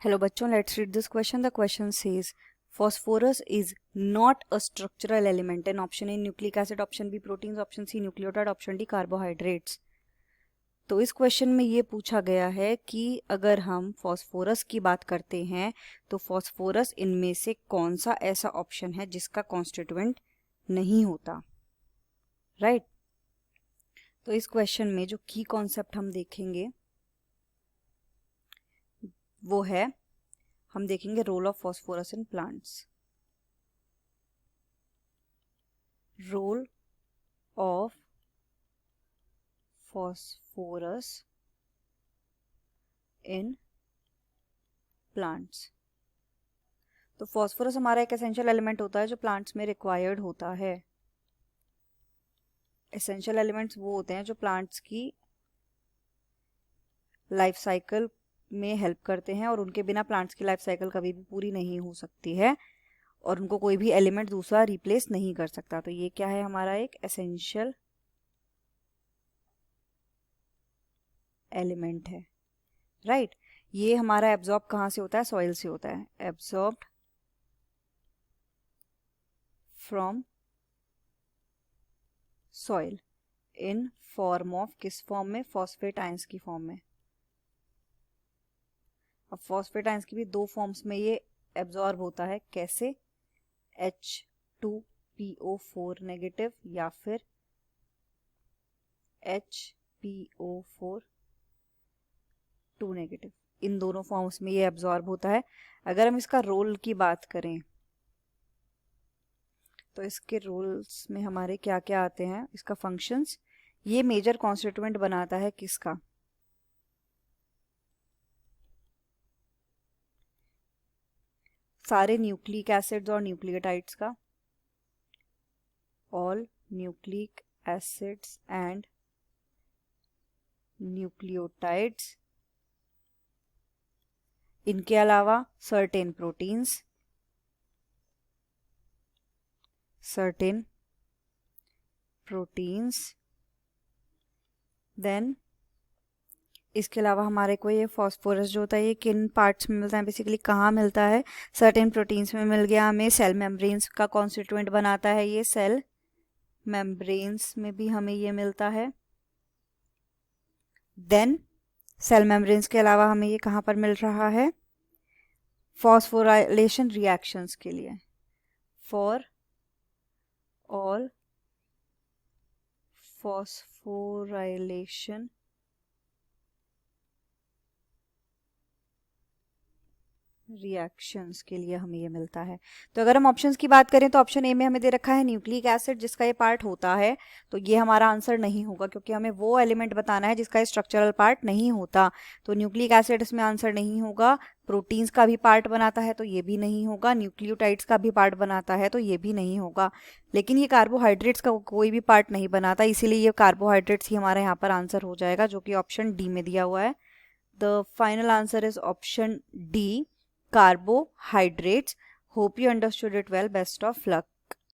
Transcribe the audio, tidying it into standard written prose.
Hello बच्चों, let's read this question. The question says phosphorus is not a structural element. An option A nucleic acid, option B proteins, option C nucleotide, option D carbohydrates. तो इस question में ये पूछा गया है कि अगर हम फॉस्फोरस की बात करते हैं तो फॉस्फोरस इनमें से कौन सा ऐसा ऑप्शन है जिसका कॉन्स्टिट्यूएंट नहीं होता, राइट? तो इस क्वेश्चन में जो की कॉन्सेप्ट हम देखेंगे वो है, हम देखेंगे role of phosphorus in plants. Role of phosphorus in plants. तो फॉस्फोरस हमारा एक एसेंशियल एलिमेंट होता है जो प्लांट्स में रिक्वायर्ड होता है। एसेंशियल एलिमेंट्स वो होते हैं जो प्लांट्स की लाइफ साइकिल में हेल्प करते हैं और उनके बिना प्लांट्स की लाइफ साइकिल कभी भी पूरी नहीं हो सकती है और उनको कोई भी एलिमेंट दूसरा रिप्लेस नहीं कर सकता। तो ये क्या है, हमारा एक एसेंशियल एलिमेंट है, राइट? ये हमारा एब्जॉर्ब कहाँ से होता है? सॉइल से होता है। Absorbed from soil in form of, किस फॉर्म में? फॉस्फेट आयंस की फॉर्म में। अब फॉस्फेट आयंस की भी दो फॉर्म्स में ये एब्जॉर्ब होता है। कैसे? H2PO4 नेगेटिव या फिर HPO4 2 नेगेटिव, इन दोनों फॉर्म्स में ये एब्जॉर्ब होता है। अगर हम इसका रोल की बात करें तो इसके रोल्स में हमारे क्या क्या आते हैं, इसका फंक्शंस। ये मेजर कॉन्स्टिट्यूएंट बनाता है किसका? सारे न्यूक्लिक एसिड्स और न्यूक्लियोटाइड्स का। All nucleic acids and nucleotides. इनके अलावा सर्टेन प्रोटीन्स, देन इसके अलावा हमारे को ये फॉस्फोरस जो होता है ये किन पार्ट्स में मिलता है, बेसिकली कहाँ मिलता है? सर्टेन प्रोटीन्स में मिल गया हमें। सेल मेम्ब्रेन्स का कॉन्स्टिट्यूएंट बनाता है ये, सेल मेम्ब्रेन्स में भी हमें ये मिलता है। देन सेल मेम्ब्रेन्स के अलावा हमें ये कहाँ पर मिल रहा है? फॉस्फोराइलेशन रिएक्शंस के लिए। फॉर ऑल फॉस्फोराइलेशन रिएक्शंस के लिए हमें ये मिलता है। तो अगर हम ऑप्शंस की बात करें तो ऑप्शन ए में हमें दे रखा है न्यूक्लिक एसिड, जिसका ये पार्ट होता है, तो ये हमारा आंसर नहीं होगा क्योंकि हमें वो एलिमेंट बताना है जिसका स्ट्रक्चरल पार्ट नहीं होता। तो न्यूक्लिक एसिड इसमें आंसर नहीं होगा। प्रोटीन्स का भी पार्ट बनाता है तो ये भी नहीं होगा। न्यूक्लियोटाइड्स का भी पार्ट बनाता है तो ये भी नहीं होगा। लेकिन ये कार्बोहाइड्रेट्स का कोई भी पार्ट नहीं बनाता, इसीलिए ये कार्बोहाइड्रेट्स ही हमारा यहाँ पर आंसर हो जाएगा, जो कि ऑप्शन डी में दिया हुआ है। The final answer is option D, carbohydrates. Hope you understood it well. Best of luck.